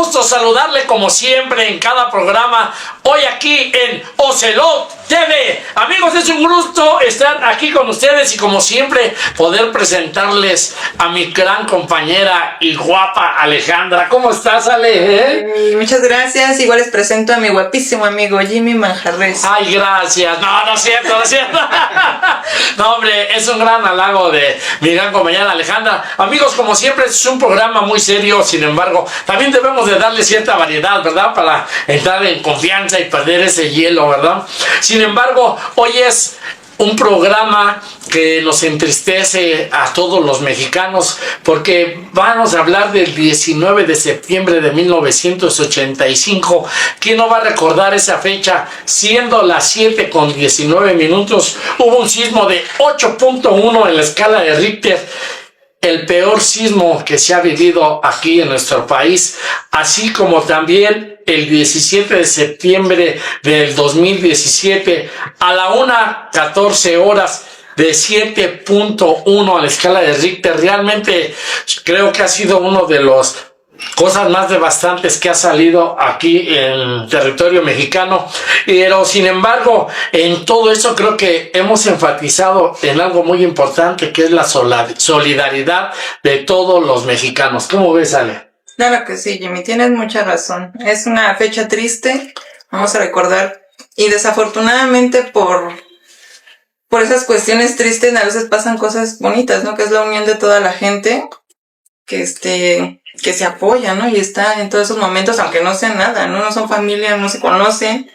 gusto saludarle como siempre en cada programa, hoy aquí en Ocelot TV. Amigos, es un gusto estar aquí con ustedes y como siempre poder presentarles a mi gran compañera y guapa Alejandra. ¿Cómo estás, Ale? Muchas gracias. Igual les presento a mi guapísimo amigo Jimmy Manjarres. Ay, gracias. No es cierto, no es cierto. No, hombre, es un gran halago de mi gran compañera Alejandra. Amigos, como siempre es un programa muy serio, sin embargo, también debemos de darle cierta variedad, ¿verdad? Para entrar en confianza y perder ese hielo, ¿verdad? Sin embargo, hoy es un programa que nos entristece a todos los mexicanos porque vamos a hablar del 19 de septiembre de 1985. ¿Quién no va a recordar esa fecha? Siendo las 7:19, hubo un sismo de 8.1 en la escala de Richter, el peor sismo que se ha vivido aquí en nuestro país, así como también el 17 de septiembre del 2017 a la 1:14 horas de 7.1 a la escala de Richter. Realmente creo que ha sido uno de los cosas más devastantes que ha salido aquí en territorio mexicano, pero sin embargo en todo eso creo que hemos enfatizado en algo muy importante, que es la solidaridad de todos los mexicanos. ¿Cómo ves, Ale? Claro que sí, Jimmy, tienes mucha razón. Es una fecha triste, vamos a recordar, y desafortunadamente por esas cuestiones tristes a veces pasan cosas bonitas, ¿no? Que es la unión de toda la gente que se apoya, ¿no? Y está en todos esos momentos, aunque no sean nada, ¿no? No son familia, no se conocen,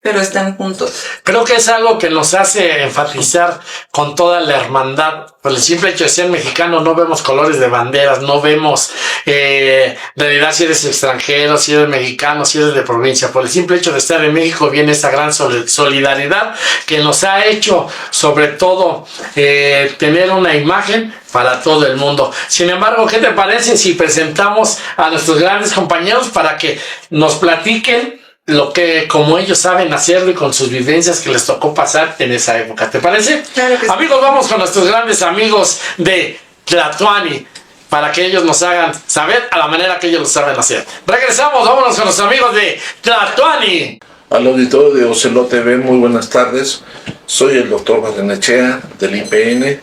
pero están juntos. Creo que es algo que nos hace enfatizar con toda la hermandad. Por el simple hecho de ser mexicano, no vemos colores de banderas, no vemos en realidad si eres extranjero, si eres mexicano, si eres de provincia. Por el simple hecho de estar en México viene esa gran solidaridad que nos ha hecho, sobre todo, tener una imagen para todo el mundo. Sin embargo, ¿qué te parece si presentamos a nuestros grandes compañeros para que nos platiquen lo que como ellos saben hacerlo y con sus vivencias que les tocó pasar en esa época? ¿Te parece? Claro que sí. Amigos, vamos con nuestros grandes amigos de Tlatuani para que ellos nos hagan saber a la manera que ellos lo saben hacer. Regresamos, vámonos con los amigos de Tlatuani. Al auditorio de Ocelot TV, muy buenas tardes. Soy el doctor Barrenechea del IPN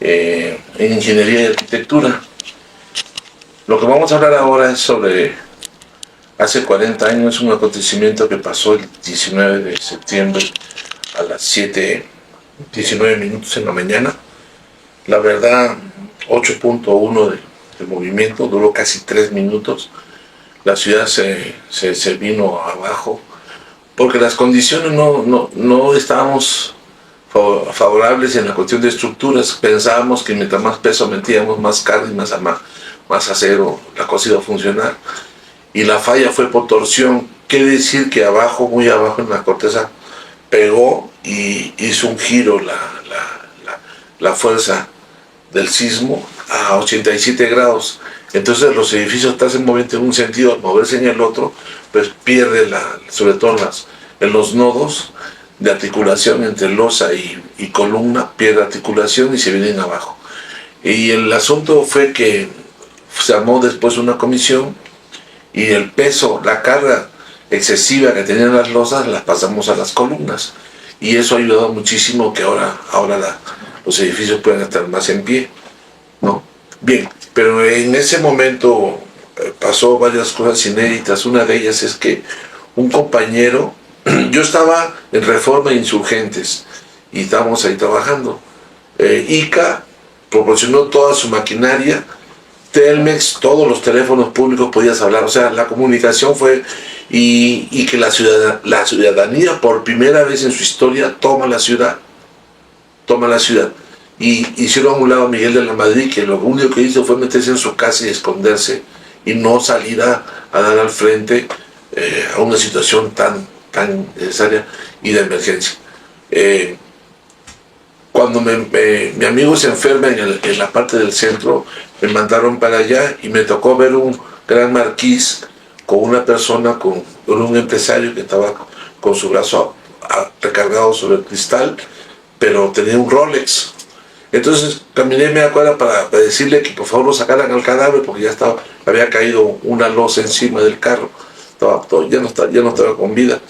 en Ingeniería y Arquitectura. Lo que vamos a hablar ahora es sobre hace 40 años, un acontecimiento que pasó el 19 de septiembre a las 7:19 en la mañana. La verdad, 8.1 de movimiento, duró casi 3 minutos. La ciudad se vino abajo porque las condiciones no estábamos favorables en la cuestión de estructuras. Pensábamos que mientras más peso metíamos, más carne, más acero, la cosa iba a funcionar. Y la falla fue por torsión. Quiere decir que abajo, muy abajo en la corteza, pegó y hizo un giro la fuerza del sismo a 87 grados. Entonces los edificios están en movimiento en un sentido, al moverse en el otro, pues pierde sobre todo en los nodos de articulación entre losa y columna, pierde articulación y se vienen abajo. Y el asunto fue que se armó después una comisión y el peso, la carga excesiva que tenían las losas, las pasamos a las columnas. Y eso ha ayudado muchísimo que ahora los edificios puedan estar más en pie, ¿no? Bien, pero en ese momento pasó varias cosas inéditas. Una de ellas es que un compañero, yo estaba en Reforma Insurgentes y estábamos ahí trabajando. ICA proporcionó toda su maquinaria, Telmex, todos los teléfonos públicos podías hablar, o sea, la comunicación fue, y que la ciudadanía por primera vez en su historia toma la ciudad, y hicieron a un lado a Miguel de la Madrid, que lo único que hizo fue meterse en su casa y esconderse, y no salir a dar al frente a una situación tan necesaria y de emergencia. Cuando mi amigo se enferma en la parte del centro, me mandaron para allá y me tocó ver un gran marquís con una persona, con un empresario que estaba con su brazo recargado sobre el cristal, pero tenía un Rolex. Entonces caminé media cuadra para decirle que por favor lo sacaran al cadáver porque ya estaba, había caído una losa encima del carro, ya no estaba con vida.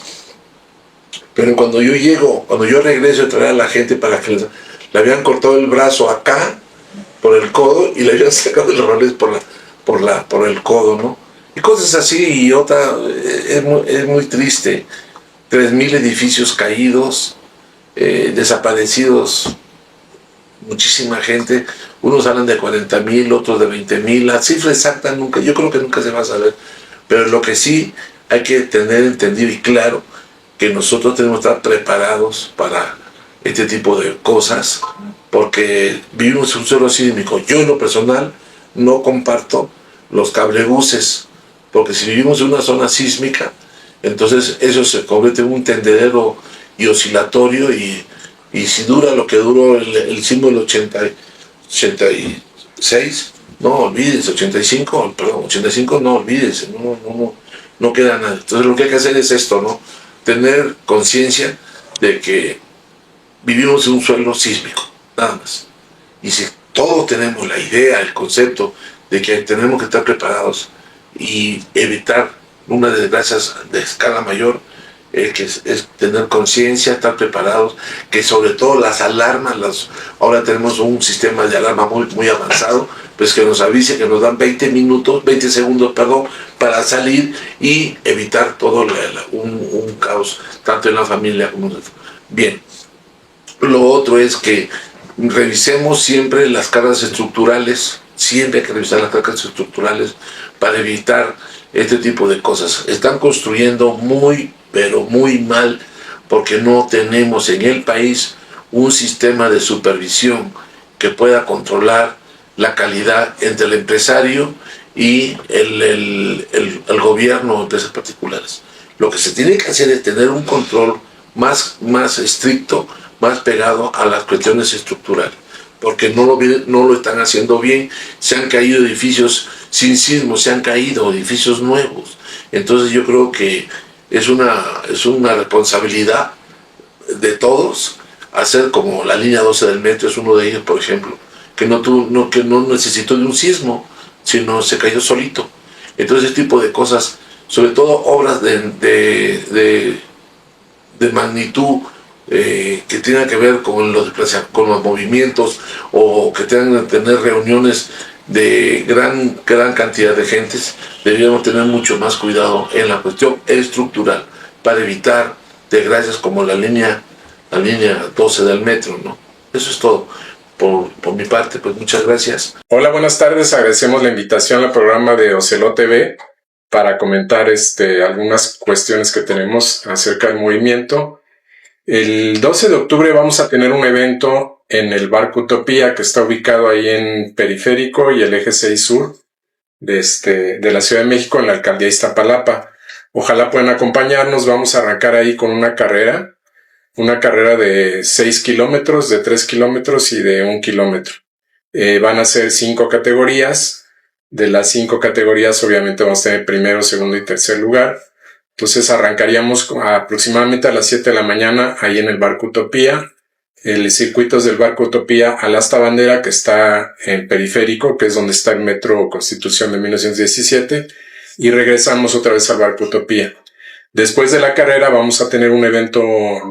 Pero cuando yo regreso a traer a la gente para que le habían cortado el brazo acá por el codo y le habían sacado el roles por el codo, ¿no? Y cosas así, y otra, es muy triste. 3.000 edificios caídos, desaparecidos, muchísima gente. Unos hablan de 40.000, otros de 20.000. La cifra exacta yo creo que nunca se va a saber. Pero lo que sí hay que tener entendido y claro, que nosotros tenemos que estar preparados para este tipo de cosas, porque vivimos un suelo sísmico. Yo en lo personal no comparto los cablebuses, porque si vivimos en una zona sísmica, entonces eso se convierte en un tendedero y oscilatorio, y si dura lo que duró el sismo del 86, no olvídese, 85, no olvídese, no queda nada. Entonces lo que hay que hacer es esto, ¿no? Tener conciencia de que vivimos en un suelo sísmico, nada más. Y si todos tenemos la idea, el concepto de que tenemos que estar preparados y evitar unas desgracias de escala mayor, que es tener conciencia, estar preparados, que sobre todo las alarmas, ahora tenemos un sistema de alarma muy avanzado, pues que nos avise, que nos dan 20 segundos, para salir y evitar todo un caos, tanto en la familia como en el... Bien, lo otro es que revisemos siempre las cargas estructurales, siempre hay que revisar las cargas estructurales para evitar este tipo de cosas. Están construyendo pero muy mal, porque no tenemos en el país un sistema de supervisión que pueda controlar la calidad entre el empresario y el gobierno o empresas particulares. Lo que se tiene que hacer es tener un control más estricto, más pegado a las cuestiones estructurales, porque no lo están haciendo bien. Se han caído edificios sin sismo, se han caído edificios nuevos. Entonces yo creo que es una responsabilidad de todos hacer como la línea 12 del metro, es uno de ellos, por ejemplo, que no necesitó de un sismo, sino se cayó solito. Entonces ese tipo de cosas, sobre todo obras de magnitud, que tengan que ver con los movimientos, o que tengan que tener reuniones de gran cantidad de gentes, deberíamos tener mucho más cuidado en la cuestión estructural para evitar desgracias como la línea 12 del metro, ¿no? Eso es todo. Por mi parte, pues muchas gracias. Hola, buenas tardes. Agradecemos la invitación al programa de Ocelot TV para comentar algunas cuestiones que tenemos acerca del movimiento. El 12 de octubre vamos a tener un evento en el Barco Utopía, que está ubicado ahí en Periférico y el Eje 6 Sur de la Ciudad de México, en la Alcaldía de Iztapalapa. Ojalá puedan acompañarnos. Vamos a arrancar ahí con una carrera de 6 kilómetros, de 3 kilómetros y de 1 kilómetro. Van a ser 5 categorías. De las 5 categorías, obviamente vamos a tener primero, segundo y tercer lugar. Entonces arrancaríamos aproximadamente a las 7 de la mañana ahí en el Barco Utopía. El circuito es del Barco Utopía al Asta Bandera, que está en Periférico, que es donde está el Metro Constitución de 1917, y regresamos otra vez al Barco Utopía. Después de la carrera vamos a tener un evento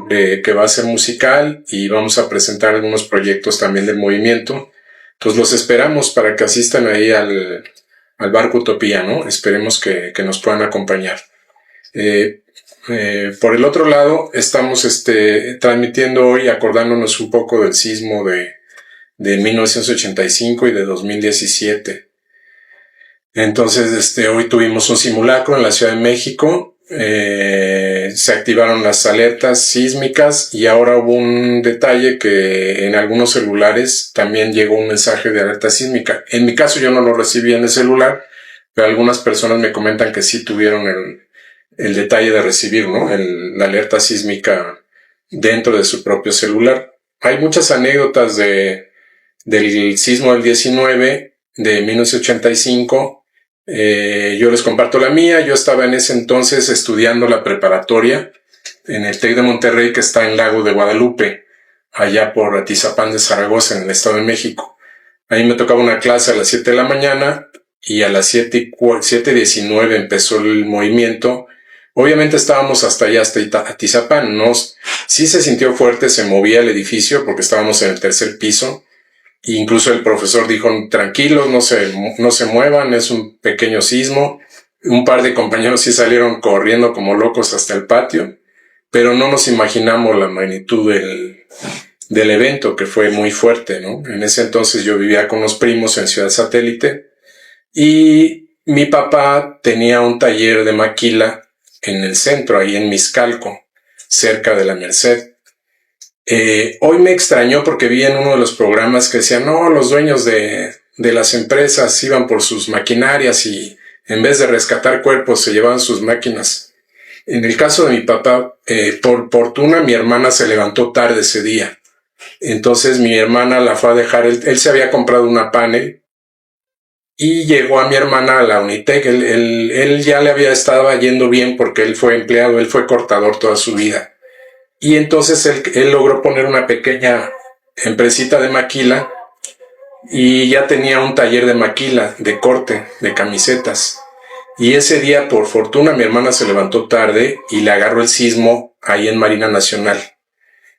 que va a ser musical, y vamos a presentar algunos proyectos también del movimiento. Entonces los esperamos para que asistan ahí al Barco Utopía, ¿no? Esperemos que nos puedan acompañar. Por el otro lado, estamos transmitiendo hoy, acordándonos un poco del sismo de 1985 y de 2017. Entonces, hoy tuvimos un simulacro en la Ciudad de México. Se activaron las alertas sísmicas, y ahora hubo un detalle que en algunos celulares también llegó un mensaje de alerta sísmica. En mi caso yo no lo recibí en el celular, pero algunas personas me comentan que sí tuvieron el detalle de recibir, ¿no? La alerta sísmica dentro de su propio celular. Hay muchas anécdotas del sismo del 19, de 1985. Yo les comparto la mía. Yo estaba en ese entonces estudiando la preparatoria en el TEC de Monterrey, que está en Lago de Guadalupe. allá por Atizapán de Zaragoza, en el Estado de México. Ahí me tocaba una clase a las 7 de la mañana y a las 7:19 empezó el movimiento. Obviamente estábamos hasta allá, hasta Atizapán, ¿no? Sí se sintió fuerte, se movía el edificio porque estábamos en el tercer piso. Incluso el profesor dijo, tranquilos, no se muevan, es un pequeño sismo. Un par de compañeros sí salieron corriendo como locos hasta el patio, pero no nos imaginamos la magnitud del evento, que fue muy fuerte, ¿no? En ese entonces yo vivía con unos primos en Ciudad Satélite y mi papá tenía un taller de maquila en el centro, ahí en Miscalco, cerca de la Merced. Hoy me extrañó porque vi en uno de los programas que decían, no, los dueños de las empresas iban por sus maquinarias y en vez de rescatar cuerpos se llevaban sus máquinas. En el caso de mi papá, por fortuna mi hermana se levantó tarde ese día. Entonces mi hermana la fue a dejar, él se había comprado una panel y llegó a mi hermana a la Unitec. Él ya le estaba yendo bien porque él fue empleado, él fue cortador toda su vida. Y entonces él logró poner una pequeña empresita de maquila y ya tenía un taller de maquila, de corte, de camisetas. Y ese día, por fortuna, mi hermana se levantó tarde y le agarró el sismo ahí en Marina Nacional.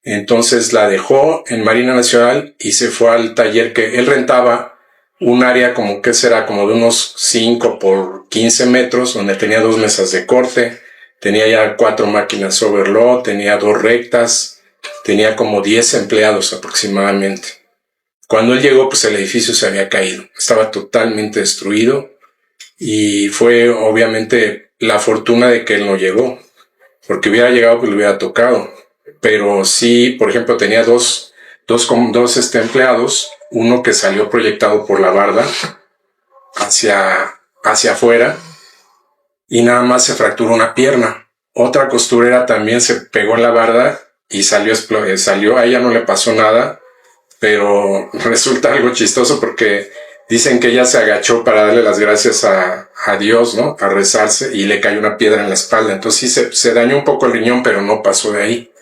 Entonces la dejó en Marina Nacional y se fue al taller que él rentaba, un área como que será como de unos 5 por 15 metros, donde tenía 2 mesas de corte, tenía ya 4 máquinas overlock, tenía 2 rectas, tenía como 10 empleados aproximadamente. Cuando él llegó, pues el edificio se había caído, estaba totalmente destruido y fue obviamente la fortuna de que él no llegó, porque hubiera llegado pues le hubiera tocado. Pero sí, por ejemplo, tenía dos empleados, uno que salió proyectado por la barda hacia afuera y nada más se fracturó una pierna. Otra costurera también se pegó en la barda y salió, a ella no le pasó nada, pero resulta algo chistoso porque dicen que ella se agachó para darle las gracias a Dios, ¿no? A rezarse y le cayó una piedra en la espalda. Entonces sí se dañó un poco el riñón, pero no pasó de ahí.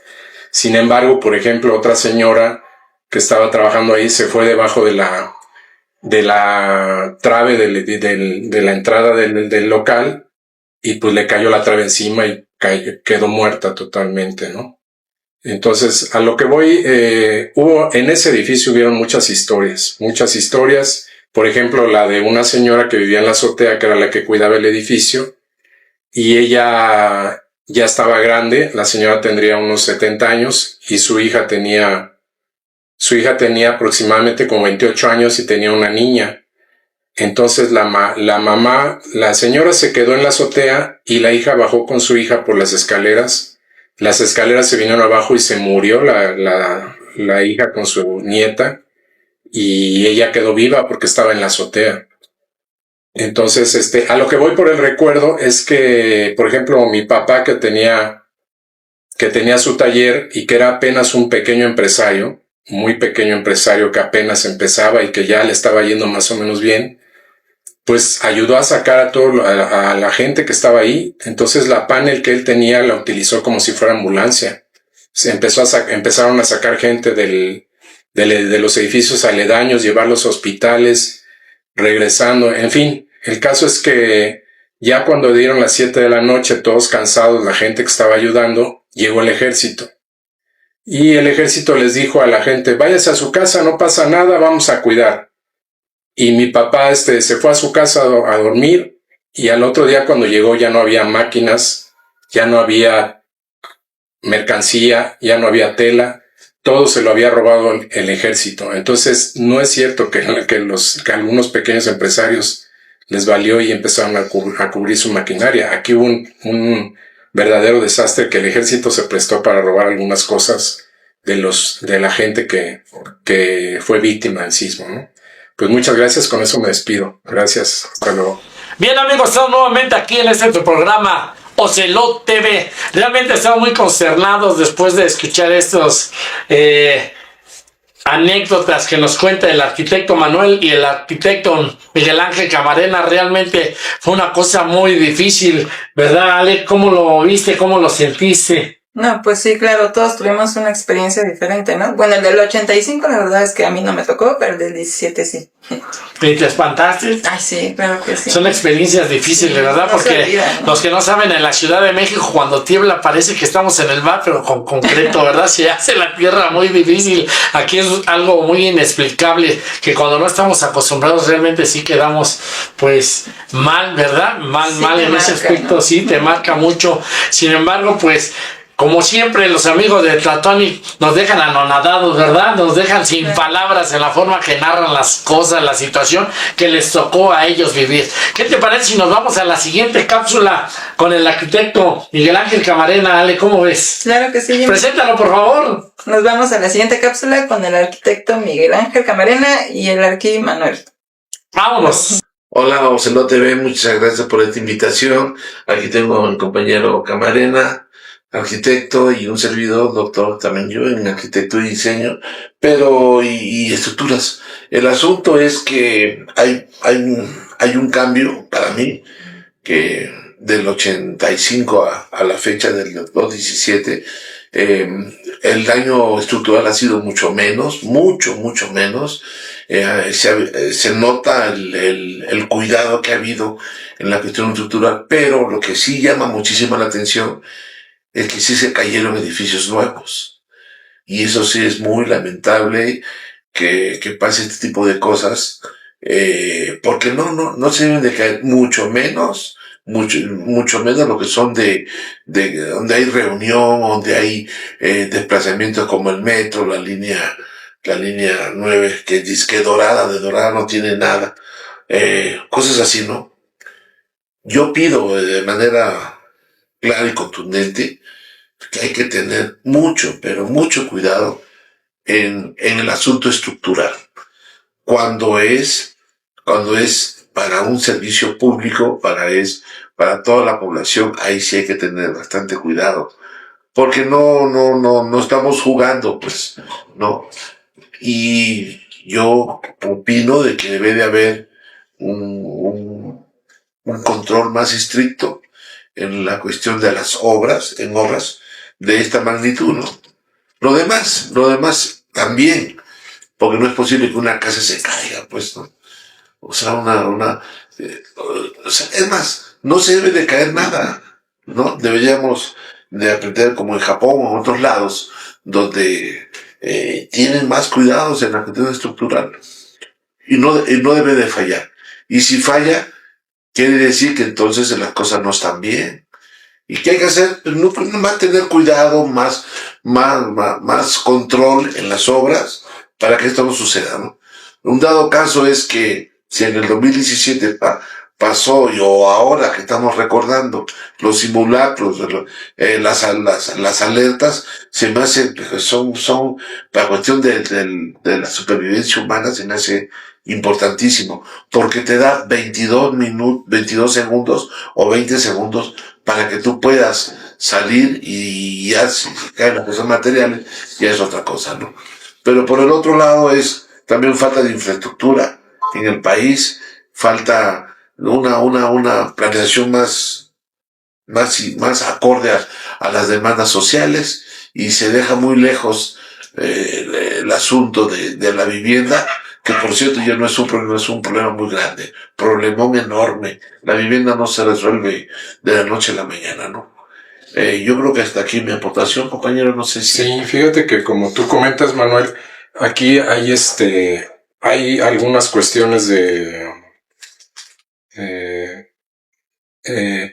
Sin embargo, por ejemplo, otra señora que estaba trabajando ahí se fue debajo de la trave de la entrada del local y pues le cayó la trave encima y quedó muerta totalmente, ¿no? Entonces, a lo que voy, en ese edificio hubieron muchas historias. Por ejemplo, la de una señora que vivía en la azotea, que era la que cuidaba el edificio, y ella ya estaba grande, la señora tendría unos 70 años y su hija tenía aproximadamente como 28 años y tenía una niña. Entonces la señora se quedó en la azotea y la hija bajó con su hija por las escaleras. Las escaleras se vinieron abajo y se murió la hija con su nieta y ella quedó viva porque estaba en la azotea. Entonces, a lo que voy por el recuerdo es que, por ejemplo, mi papá que tenía su taller y que era apenas un pequeño empresario, muy pequeño empresario que apenas empezaba y que ya le estaba yendo más o menos bien, pues ayudó a sacar a la gente que estaba ahí. Entonces la panel que él tenía la utilizó como si fuera ambulancia. Empezaron a sacar gente de los edificios aledaños, llevarlos a hospitales, regresando, en fin. El caso es que ya cuando dieron las 7 de la noche, todos cansados, la gente que estaba ayudando, llegó el ejército. Y el ejército les dijo a la gente, váyase a su casa, no pasa nada, vamos a cuidar. Y mi papá se fue a su casa a dormir y al otro día cuando llegó ya no había máquinas, ya no había mercancía, ya no había tela, todo se lo había robado el ejército. Entonces no es cierto que algunos pequeños empresarios les valió y empezaron a cubrir su maquinaria. Aquí hubo un verdadero desastre que el ejército se prestó para robar algunas cosas de la gente que fue víctima del sismo, ¿no? Pues muchas gracias, con eso me despido. Gracias, hasta luego. Bien, amigos, estamos nuevamente aquí en tu programa Ocelot TV. Realmente estamos muy consternados después de escuchar estos anécdotas que nos cuenta el arquitecto Manuel y el arquitecto Miguel Ángel Camarena. Realmente fue una cosa muy difícil, ¿verdad, Ale? ¿Cómo lo viste? ¿Cómo lo sentiste? No, pues sí, claro, todos tuvimos una experiencia diferente, ¿no? Bueno, el del 85 la verdad es que a mí no me tocó, pero el del 17 sí. ¿Y te espantaste? Ay, sí, claro que sí. Son experiencias difíciles, ¿verdad? No se Porque olvida, ¿no? los que no saben, en la Ciudad de México, cuando tiembla, parece que estamos en el mar, pero con concreto, ¿verdad? Se hace la tierra muy difícil. Aquí es algo muy inexplicable, que cuando no estamos acostumbrados, realmente sí quedamos, pues, mal, ¿verdad? Mal te en ese marca, aspecto, ¿no? sí, te marca mucho. Sin embargo, pues, como siempre, los amigos de Tlatonic nos dejan anonadados, ¿verdad? Nos dejan sin palabras en la forma que narran las cosas, la situación que les tocó a ellos vivir. ¿Qué te parece si nos vamos a la siguiente cápsula con el arquitecto Miguel Ángel Camarena? Ale, ¿cómo ves? Claro que sí, Jimmy. Preséntalo, por favor. Nos vamos a la siguiente cápsula con el arquitecto Miguel Ángel Camarena y el arqui Manuel. Vámonos. Hola, Ocelot TV, muchas gracias por esta invitación. Aquí tengo a mi compañero Camarena, arquitecto, y un servidor, doctor también yo, en arquitectura y diseño, pero y estructuras. El asunto es que hay un cambio para mí, que del 85 a la fecha del 2017, el daño estructural ha sido mucho menos, mucho menos. Se nota el cuidado que ha habido en la cuestión estructural, pero lo que sí llama muchísimo la atención es que sí se cayeron edificios nuevos. Y eso sí es muy lamentable que pase este tipo de cosas, porque no se deben de caer, mucho menos lo que son de donde hay reunión, donde hay desplazamientos como el metro, la línea 9, que dice que de dorada no tiene nada, cosas así, ¿no? Yo pido de manera clara y contundente que hay que tener mucho, pero mucho cuidado en el asunto estructural. Cuando es para un servicio público, para toda la población, ahí sí hay que tener bastante cuidado. Porque no estamos jugando, pues, ¿no? Y yo opino de que debe de haber un control más estricto en la cuestión de las obras, de esta magnitud, ¿no? Lo demás también, porque no es posible que una casa se caiga, pues, ¿no? O sea, es más, no se debe de caer nada, ¿no? Deberíamos de aprender como en Japón o en otros lados, donde tienen más cuidados en la cuestión estructural. Y no debe de fallar. Y si falla, quiere decir que entonces las cosas no están bien. ¿Y qué hay que hacer? Pues no más tener cuidado, más control en las obras para que esto no suceda, ¿no? Un dado caso es que si en el 2017 pasó, o ahora que estamos recordando los simulacros, las alertas, se me hace, son la cuestión de la supervivencia humana, se me hace importantísimo, porque te da 22 segundos o 20 segundos para que tú puedas salir, y ya si caen las cosas materiales, ya es otra cosa, ¿no? Pero por el otro lado es también falta de infraestructura en el país, falta una planeación más acorde a las demandas sociales, y se deja muy lejos el asunto de la vivienda, que por cierto ya no es un problema muy grande, problemón enorme. La vivienda no se resuelve de la noche a la mañana, ¿no? Yo creo que hasta aquí mi aportación, compañero, no sé si... Sí, fíjate que como tú comentas, Manuel, aquí hay algunas cuestiones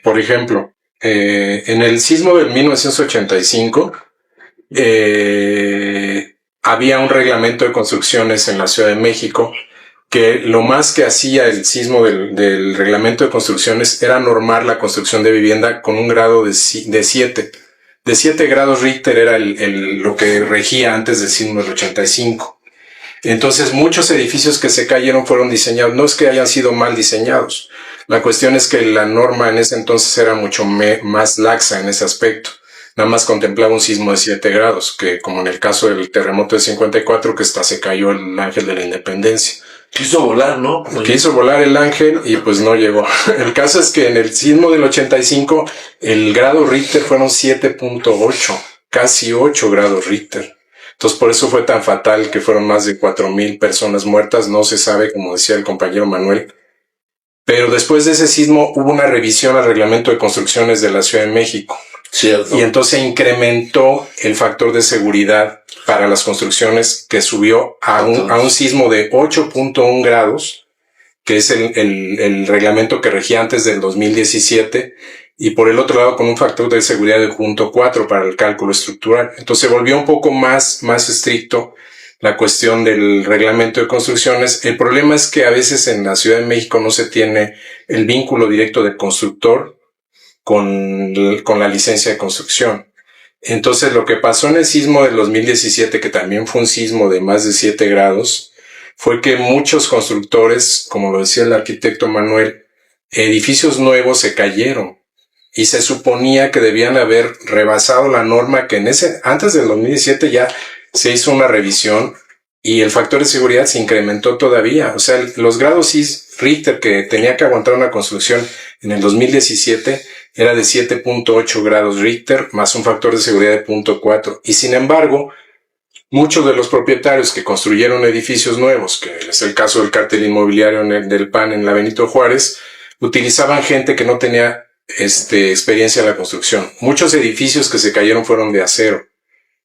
por ejemplo, en el sismo del 1985, había un reglamento de construcciones en la Ciudad de México que lo más que hacía el sismo del reglamento de construcciones era normar la construcción de vivienda con un grado de 7. De 7 grados Richter era lo que regía antes del sismo del 85. Entonces muchos edificios que se cayeron fueron diseñados, no es que hayan sido mal diseñados. La cuestión es que la norma en ese entonces era mucho más laxa en ese aspecto. Nada más contemplaba un sismo de 7 grados, que como en el caso del terremoto de 54, que se cayó el Ángel de la Independencia. Quiso volar, ¿no? Quiso volar el ángel y pues no llegó. El caso es que en el sismo del 85 el grado Richter fueron 7.8, casi 8 grados Richter. Entonces por eso fue tan fatal que fueron más de 4,000 personas muertas. No se sabe, como decía el compañero Manuel. Pero después de ese sismo hubo una revisión al reglamento de construcciones de la Ciudad de México. Cierto. Y entonces incrementó el factor de seguridad para las construcciones, que subió a un sismo de 8.1 grados, que es el reglamento que regía antes del 2017, y por el otro lado con un factor de seguridad de 0.4 para el cálculo estructural. Entonces se volvió un poco más estricto la cuestión del reglamento de construcciones. El problema es que a veces en la Ciudad de México no se tiene el vínculo directo del constructor con la licencia de construcción. Entonces lo que pasó en el sismo del 2017, que también fue un sismo de más de 7 grados, fue que muchos constructores, como lo decía el arquitecto Manuel, edificios nuevos se cayeron y se suponía que debían haber rebasado la norma que antes del 2017 ya se hizo una revisión y el factor de seguridad se incrementó todavía. O sea, los grados Richter que tenía que aguantar una construcción en el 2017 era de 7.8 grados Richter más un factor de seguridad de 0.4. Y sin embargo, muchos de los propietarios que construyeron edificios nuevos, que es el caso del cártel inmobiliario del PAN en la Benito Juárez, utilizaban gente que no tenía experiencia en la construcción. Muchos edificios que se cayeron fueron de acero.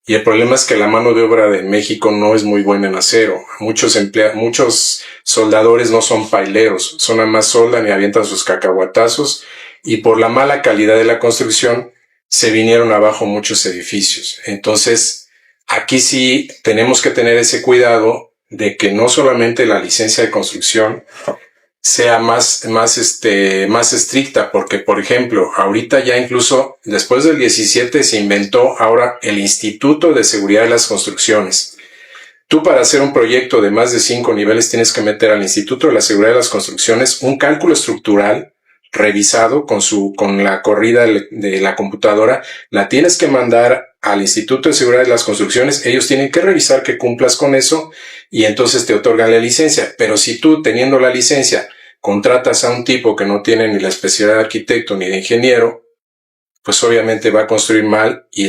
Y el problema es que la mano de obra de México no es muy buena en acero. Muchos soldadores no son paileros, son nada más soldan y avientan sus cacahuatazos. Y por la mala calidad de la construcción se vinieron abajo muchos edificios. Entonces, aquí sí tenemos que tener ese cuidado de que no solamente la licencia de construcción sea más estricta, porque, por ejemplo, ahorita ya incluso después del 17 se inventó ahora el Instituto de Seguridad de las Construcciones. Tú para hacer un proyecto de más de 5 niveles tienes que meter al Instituto de la Seguridad de las Construcciones un cálculo estructural revisado con la corrida de la computadora, la tienes que mandar al Instituto de Seguridad de las Construcciones, ellos tienen que revisar que cumplas con eso y entonces te otorgan la licencia. Pero si tú, teniendo la licencia, contratas a un tipo que no tiene ni la especialidad de arquitecto ni de ingeniero, pues obviamente va a construir mal y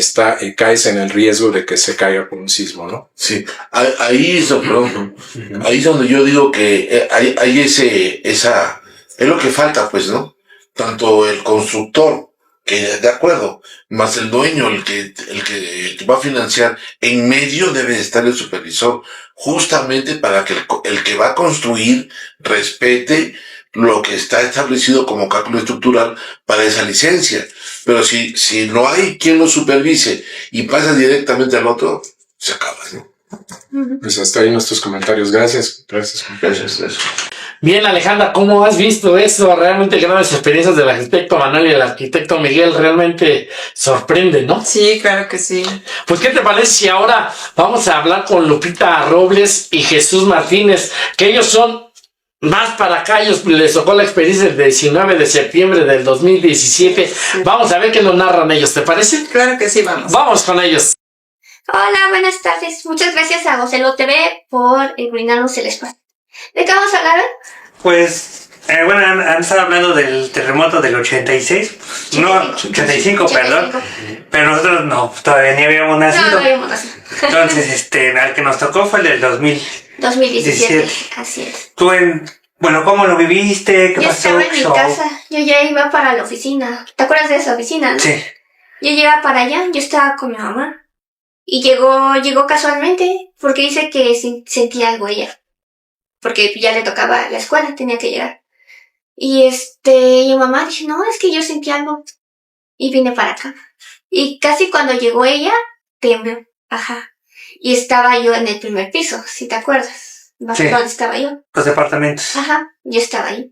caes en el riesgo de que se caiga por un sismo, ¿no? Sí, ahí es donde yo digo que hay esa, es lo que falta, pues, ¿no? Tanto el constructor, que de acuerdo, más el dueño, el que va a financiar, en medio debe estar el supervisor, justamente para que el que va a construir respete lo que está establecido como cálculo estructural para esa licencia. Pero si no hay quien lo supervise y pasa directamente al otro, se acaba, ¿no? Pues hasta ahí nuestros comentarios. Gracias. Gracias. Bien, Alejandra, ¿cómo has visto eso? Realmente grandes experiencias del arquitecto Manuel y el arquitecto Miguel realmente sorprenden, ¿no? Sí, claro que sí. Pues, ¿qué te parece si ahora vamos a hablar con Lupita Robles y Jesús Martínez, que ellos son más para acá, ellos les tocó la experiencia del 19 de septiembre del 2017. Sí. Vamos a ver qué nos narran ellos, ¿te parece? Claro que sí, vamos. Vamos con ellos. Hola, buenas tardes. Muchas gracias a Ocelo TV por brindarnos el espacio. ¿De qué vamos a hablar? Pues, bueno, han estado hablando del terremoto del 86. 85. No, 85, perdón. Pero nosotros no, todavía ni habíamos nacido. No habíamos nacido. Entonces, al que nos tocó fue el del 2017, así es. Tú ¿cómo lo viviste? ¿Qué pasó? Yo estaba en mi casa, yo ya iba para la oficina. ¿Te acuerdas de esa oficina, no? Sí. Yo llegaba para allá, yo estaba con mi mamá. Y llegó casualmente, porque dice que sentía algo ella. Porque ya le tocaba la escuela, tenía que llegar. Y mi mamá dice, no, es que yo sentí algo. Y vine para acá. Y casi cuando llegó ella, tembló. Ajá. Y estaba yo en el primer piso, si te acuerdas. Sí. ¿Dónde estaba yo? Los departamentos. Ajá, yo estaba ahí.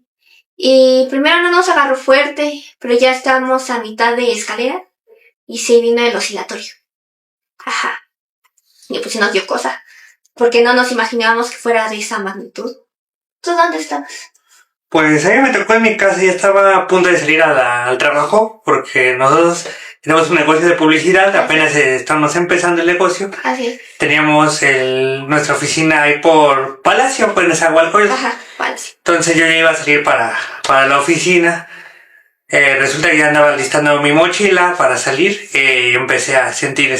Y primero no nos agarró fuerte, pero ya estábamos a mitad de escalera. Y se vino el oscilatorio. Ajá. Y pues nos dio cosa. Porque no nos imaginábamos que fuera de esa magnitud. ¿Tú dónde estabas? Pues a mí me tocó en mi casa, ya estaba a punto de salir al trabajo, porque nosotros tenemos un negocio de publicidad, apenas estamos empezando el negocio. Así es. Teníamos nuestra oficina ahí por Palacio, por Nezahualcóyotl. Ajá, Palacio. Entonces yo ya iba a salir para la oficina. Resulta que ya andaba listando mi mochila para salir. Y empecé a sentir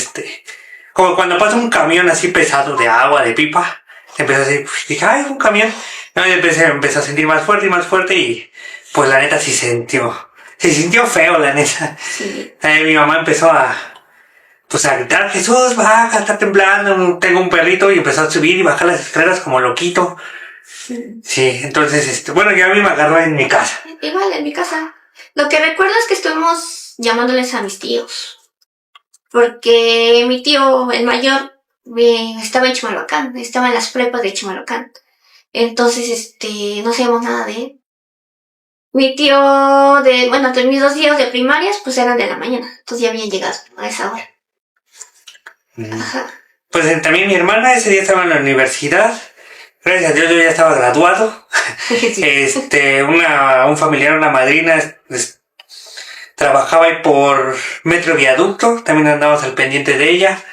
como cuando pasa un camión así pesado de agua, de pipa. Empezó así, dije, ay, un camión. No, y empecé a sentir más fuerte y pues la neta se sintió feo, la neta. Sí. Mi mamá empezó a gritar, Jesús, baja, está temblando, tengo un perrito, y empezó a subir y bajar las escaleras como loquito. Sí, entonces, bueno, ya a mí me agarró en mi casa. Igual, en mi casa. Lo que recuerdo es que estuvimos llamándoles a mis tíos. Porque mi tío, el mayor, estaba en Chimalhuacán, estaba en las prepas de Chimalhuacán. Entonces, no sabíamos nada de él. Mi tío mis 2 tíos de primarias, pues eran de la mañana. Entonces ya habían llegado a esa hora. Ajá. Pues también mi hermana ese día estaba en la universidad. Gracias a Dios yo ya estaba graduado. Sí. Un familiar, una madrina, trabajaba ahí por Metro Viaducto. También andábamos al pendiente de ella.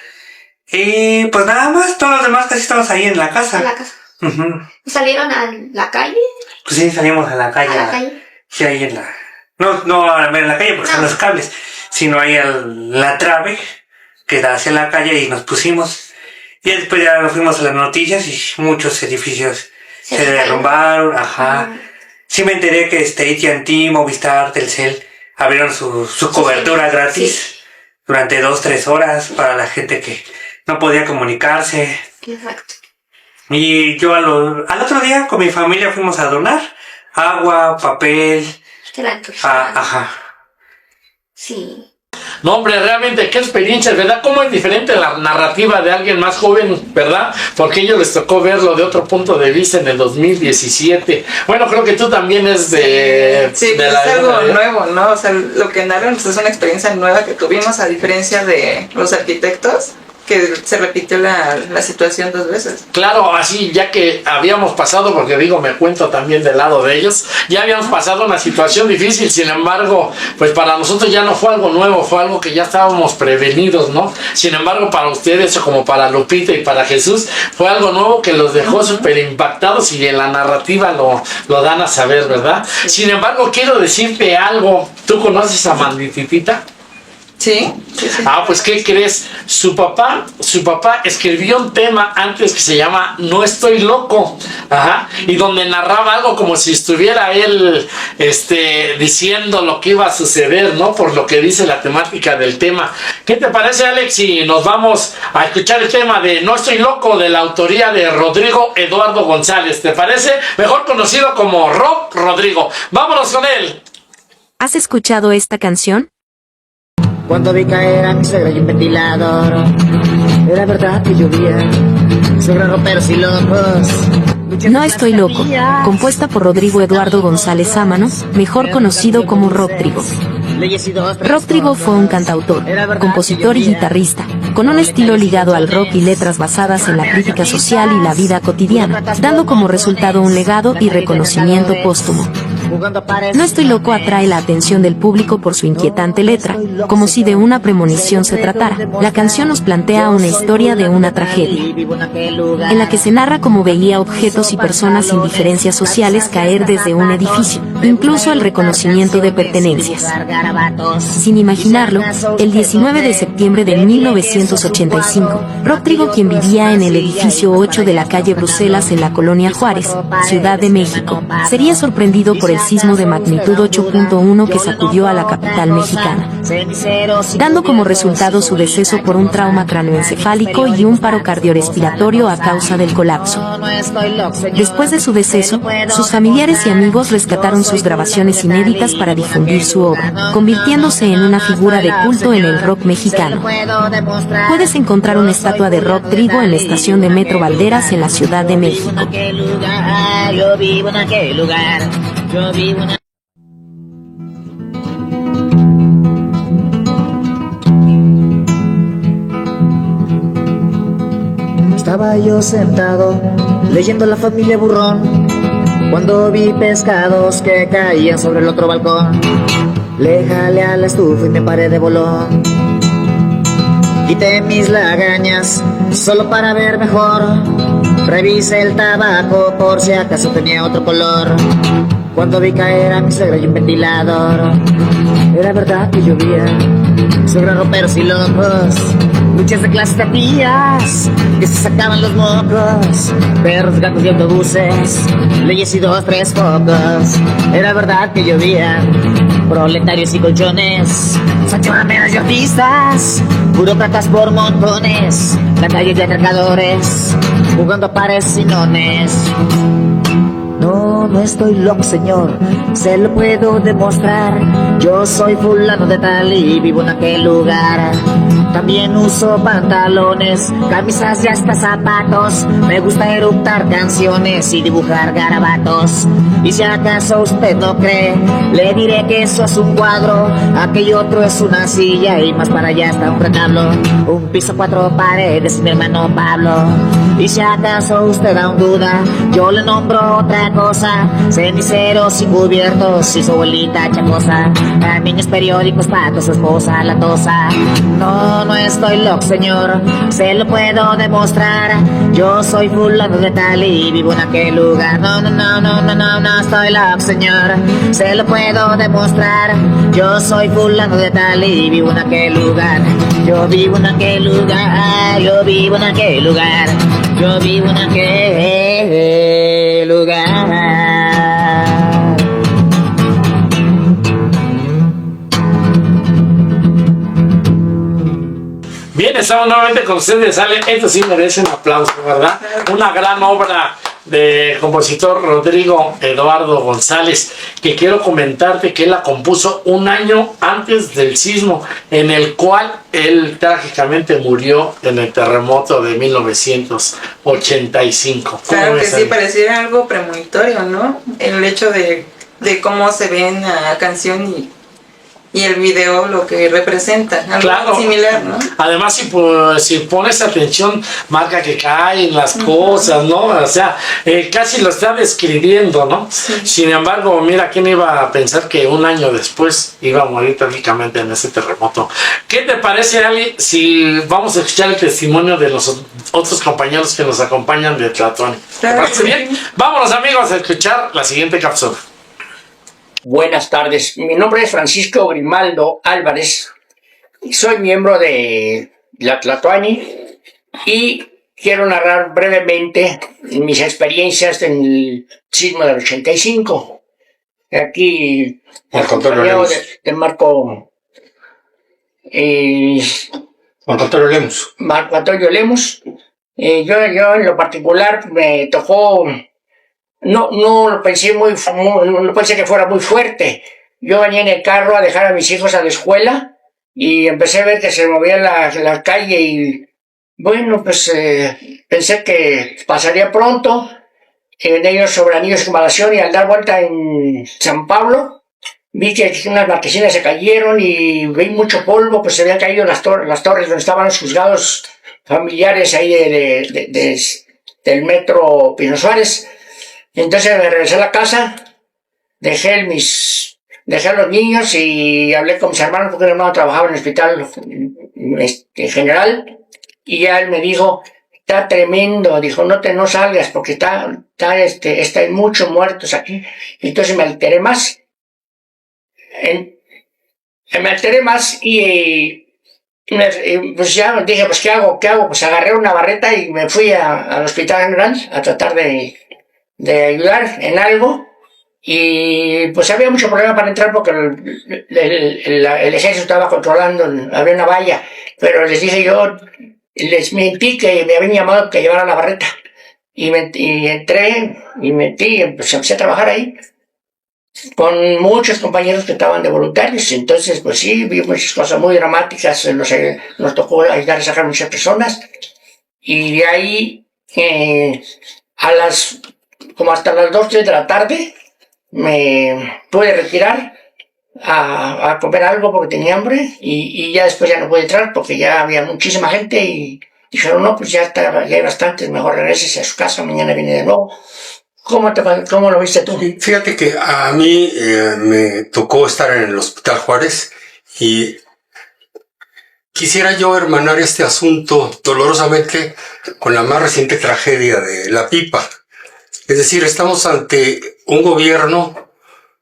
Y pues nada más, todos los demás casi estamos ahí en la casa. En la casa. Uh-huh. ¿Salieron a la calle? Pues sí, salimos a la calle. ¿A la calle? Sí, ahí en la... No a ver en la calle porque son los cables, sino ahí a la trave que da hacia la calle y nos pusimos. Y después ya nos fuimos a las noticias y muchos edificios se derrumbaron. Ajá. Sí me enteré que AT&T, Movistar, Telcel abrieron su cobertura gratis durante 2-3 horas para la gente que no podía comunicarse. Exacto. Y yo al otro día con mi familia fuimos a donar agua, papel. Ajá. Sí. No, hombre, realmente qué experiencia, ¿verdad? ¿Cómo es diferente la narrativa de alguien más joven, ¿verdad? Porque a ellos les tocó verlo de otro punto de vista en el 2017. Bueno, creo que tú también es de... Sí, de pues es algo nuevo, ¿no? O sea, lo que narran pues, es una experiencia nueva que tuvimos, a diferencia de los arquitectos, que se repitió la situación 2 veces. Claro, así ya que habíamos pasado, porque digo, me cuento también del lado de ellos, ya habíamos pasado una situación difícil, sin embargo, pues para nosotros ya no fue algo nuevo, fue algo que ya estábamos prevenidos, ¿no? Sin embargo, para ustedes, como para Lupita y para Jesús, fue algo nuevo que los dejó súper impactados y en la narrativa lo dan a saber, ¿verdad? Sin embargo, quiero decirte algo, ¿tú conoces a Mandititita? Sí. Ah, pues ¿qué crees? Su papá escribió un tema antes que se llama No estoy loco, ajá, y donde narraba algo como si estuviera él diciendo lo que iba a suceder, ¿no? Por lo que dice la temática del tema. ¿Qué te parece, Alex, si nos vamos a escuchar el tema de No estoy loco, de la autoría de Rodrigo Eduardo González? ¿Te parece? Mejor conocido como Rock Rodrigo. Vámonos con él. ¿Has escuchado esta canción? Cuando vi caer a mi suegra y un ventilador, era verdad que llovía, sobre roperos y locos. No estoy loco, compuesta por Rodrigo Eduardo González Ámano, mejor conocido como Rodrigo. Rodrigo fue un cantautor, compositor y guitarrista, con un estilo ligado al rock y letras basadas en la crítica social y la vida cotidiana, dando como resultado un legado y reconocimiento póstumo. No estoy loco atrae la atención del público por su inquietante letra, como si de una premonición se tratara. La canción nos plantea una historia de una tragedia, en la que se narra cómo veía objetos y personas sin diferencias sociales caer desde un edificio, incluso el reconocimiento de pertenencias. Sin imaginarlo, el 19 de septiembre de 1985, Rodrigo, quien vivía en el edificio 8 de la calle Bruselas en la colonia Juárez, Ciudad de México, sería sorprendido por el sismo de magnitud 8.1 que sacudió a la capital mexicana, dando como resultado su deceso por un trauma cráneoencefálico y un paro cardiorrespiratorio a causa del colapso. Después de su deceso, sus familiares y amigos rescataron sus grabaciones inéditas para difundir su obra, convirtiéndose en una figura de culto en el rock mexicano. Puedes encontrar una estatua de Rodrigo en la estación de Metro Valderas en la Ciudad de México. Estaba yo sentado leyendo La Familia Burrón Cuando vi pescados que caían sobre el otro balcón, le jalé a la estufa y me paré de bolón. Quité mis lagañas solo para ver mejor. Revisé el tabaco por si acaso tenía otro color. Cuando vi caer a mi suegra y un ventilador, era verdad que llovía sobre roperos y locos, luchas de clases de tías que se sacaban los mocos, perros, gatos y autobuses, leyes y 2, 3 focos. Era verdad que llovía proletarios y colchones, sanchorameras y artistas, burócratas por montones, la calle de atracadores, jugando a pares y nones. No, no estoy loco, señor, se lo puedo demostrar. Yo soy fulano de tal y vivo en aquel lugar. También uso pantalones, camisas y hasta zapatos. Me gusta eructar canciones y dibujar garabatos. Y si acaso usted no cree, le diré que eso es un cuadro, aquello otro es una silla y más para allá está un retablo. Un piso, 4 paredes y mi hermano Pablo. Y si acaso usted aún duda, yo le nombro otra cosa: ceniceros y cubiertos y su abuelita chacosa, camiones, periódicos, patos, su esposa la tosa. No, no estoy loco, señor, se lo puedo demostrar. Yo soy fulano de tal y vivo en aquel lugar. No, no, no, no, no, no, no estoy loco, señor, se lo puedo demostrar. Yo soy fulano de tal y vivo en aquel lugar. Yo vivo en aquel lugar, yo vivo en aquel lugar, yo vivo en aquel lugar. Bien, estamos nuevamente con ustedes, Ale. Esto sí merece un aplauso, ¿verdad? Una gran obra de compositor Rodrigo Eduardo González, que quiero comentarte que él la compuso un año antes del sismo, en el cual él trágicamente murió en el terremoto de 1985. Claro que sí, pareciera algo premonitorio, ¿no? El hecho de cómo se ve en la canción y el video, lo que representa, algo claro, similar, ¿no? Además, si pones atención, marca que caen las cosas, ¿no? O sea, casi lo está describiendo, ¿no? Sí. Sin embargo, mira, ¿quién iba a pensar que un año después iba a morir trágicamente en ese terremoto? ¿Qué te parece, Ali, si vamos a escuchar el testimonio de los otros compañeros que nos acompañan de Tlatuani? ¿Te parece bien? Vámonos, amigos, a escuchar la siguiente cápsula. Buenas tardes, mi nombre es Francisco Grimaldo Álvarez y soy miembro de la Tlatuani y quiero narrar brevemente mis experiencias en el sismo del 85. Aquí, Marco Antonio Lemus. de Marco Lemus. Marco Antonio Lemus. Yo en lo particular me tocó. No lo pensé no pensé que fuera muy fuerte. Yo venía en el carro a dejar a mis hijos a la escuela y empecé a ver que se movía la calle y bueno, pues pensé que pasaría pronto. En ellos sobre Anillo de Circunvalación y al dar vuelta en San Pablo vi que unas marquesinas se cayeron y vi mucho polvo, pues se habían caído las torres donde estaban los juzgados familiares ahí del metro Pino Suárez. Entonces me regresé a la casa, dejé a los niños y hablé con mis hermanos porque mi hermano trabajaba en el hospital en general y ya él me dijo: está tremendo, dijo, no salgas porque hay muchos muertos aquí. Entonces me alteré más. Y pues ya dije, pues ¿qué hago? Pues agarré una barreta y me fui al hospital general a tratar de ayudar en algo, y pues había mucho problema para entrar porque el ejército estaba controlando, había una valla, pero les mentí que me habían llamado que llevara la barreta, y entré y metí y empecé a trabajar ahí con muchos compañeros que estaban de voluntarios. Entonces pues sí, vi muchas cosas muy dramáticas, nos tocó ayudar a sacar muchas personas, y de ahí como hasta las 2, 3 de la tarde me pude retirar a comer algo porque tenía hambre, y ya después ya no pude entrar porque ya había muchísima gente y dijeron: no, pues ya hay bastantes, mejor regrese a su casa, mañana viene de nuevo. ¿Cómo lo viste tú? Fíjate que a mí me tocó estar en el Hospital Juárez y quisiera yo hermanar este asunto dolorosamente con la más reciente tragedia de La Pipa. Es decir, estamos ante un gobierno,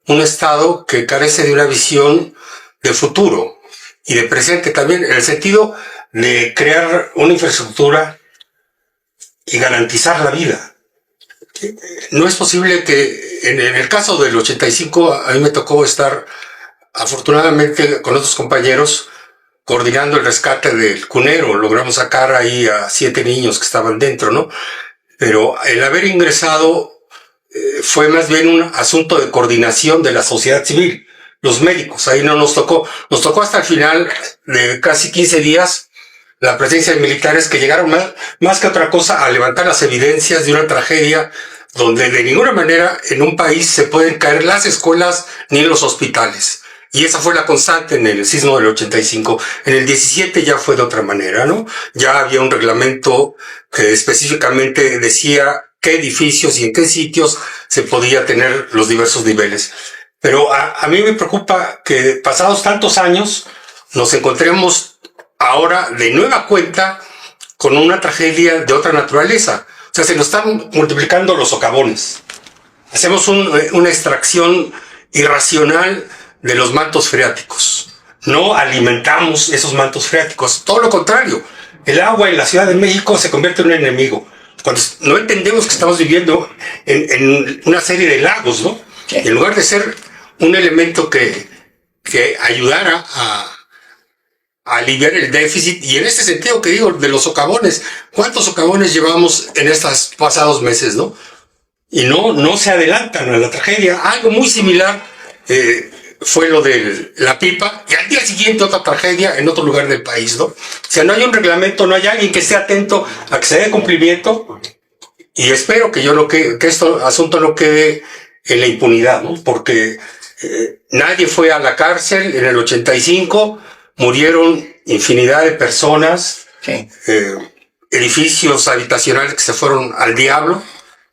un Estado que carece de una visión de futuro y de presente también, en el sentido de crear una infraestructura y garantizar la vida. No es posible que, en el caso del 85, a mí me tocó estar, afortunadamente, con otros compañeros, coordinando el rescate del cunero. Logramos sacar ahí a 7 niños que estaban dentro, ¿no? Pero el haber ingresado fue más bien un asunto de coordinación de la sociedad civil. Los médicos, ahí no nos tocó. Nos tocó hasta el final de casi 15 días la presencia de militares que llegaron más que otra cosa a levantar las evidencias de una tragedia donde de ninguna manera en un país se pueden caer las escuelas ni los hospitales. Y esa fue la constante en el sismo del 85. En el 17 ya fue de otra manera, ¿no? Ya había un reglamento que específicamente decía qué edificios y en qué sitios se podía tener los diversos niveles. Pero a mí me preocupa que pasados tantos años nos encontremos ahora de nueva cuenta con una tragedia de otra naturaleza. O sea, se nos están multiplicando los socavones. Hacemos una extracción irracional de los mantos freáticos. No alimentamos esos mantos freáticos. Todo lo contrario. El agua en la Ciudad de México se convierte en un enemigo. Cuando no entendemos que estamos viviendo en una serie de lagos, ¿no? Sí. En lugar de ser un elemento que ayudara a aliviar el déficit, y en este sentido que digo, de los socavones, ¿cuántos socavones llevamos en estos pasados meses, no? Y no se adelantan a la tragedia. Algo muy similar fue lo de La Pipa, y al día siguiente otra tragedia en otro lugar del país, ¿no? O sea, no hay un reglamento, no hay alguien que esté atento a que se dé cumplimiento, y espero que este asunto no quede en la impunidad, ¿no? Porque nadie fue a la cárcel en el 85, murieron infinidad de personas, sí. Edificios habitacionales que se fueron al diablo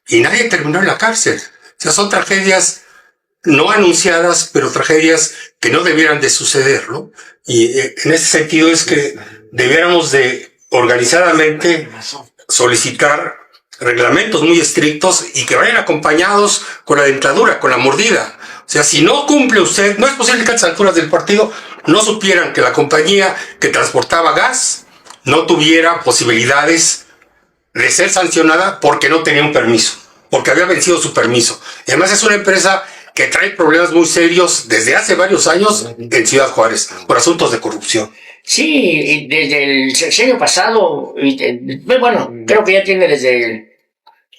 y nadie terminó en la cárcel. O sea, son tragedias no anunciadas, pero tragedias que no debieran de suceder, ¿no? Y en ese sentido es que debiéramos de organizadamente solicitar reglamentos muy estrictos y que vayan acompañados con la dentadura, con la mordida. O sea, si no cumple usted, no es posible que a estas alturas del partido no supieran que la compañía que transportaba gas no tuviera posibilidades de ser sancionada porque no tenía un permiso, porque había vencido su permiso. Y además es una empresa que trae problemas muy serios desde hace varios años en Ciudad Juárez por asuntos de corrupción. Sí, desde el sexenio pasado, bueno, creo que ya tiene desde